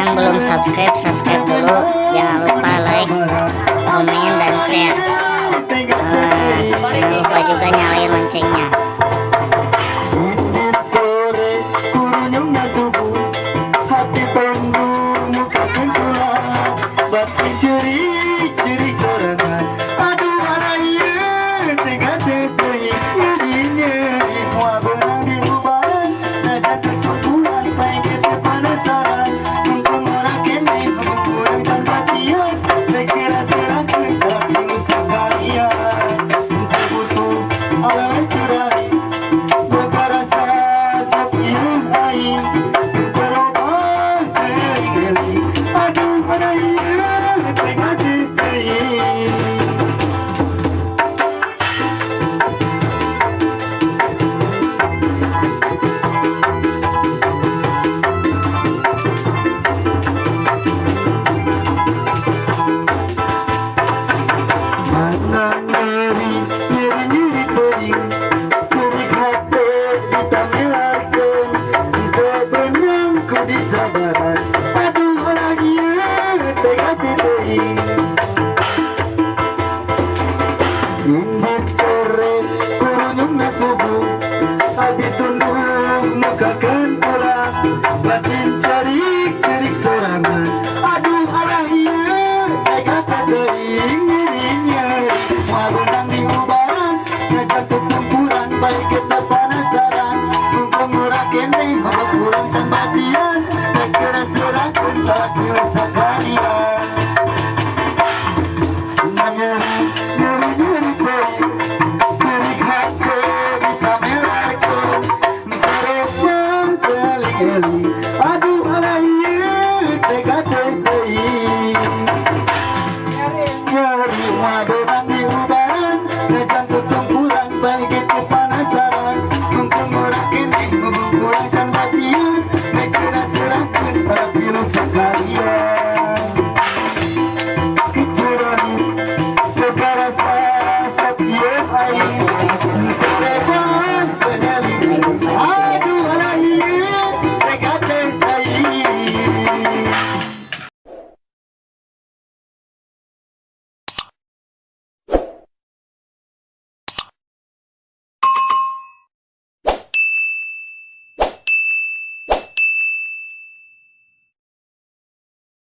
yang belum subscribe, subscribe dulu. Jangan lupa like, komen, dan share. Jangan lupa juga nyalain loncengnya. Habis tunduk mukakan pulang, batin cerik-cerik sorangan. Aduh alah iya, tega kadering-ringnya. Warunang di ubaran, ngajak ketumpuran, baik kita penasaran. Mumpung murah kene, mau kurang tambah sian, tekera surakan tak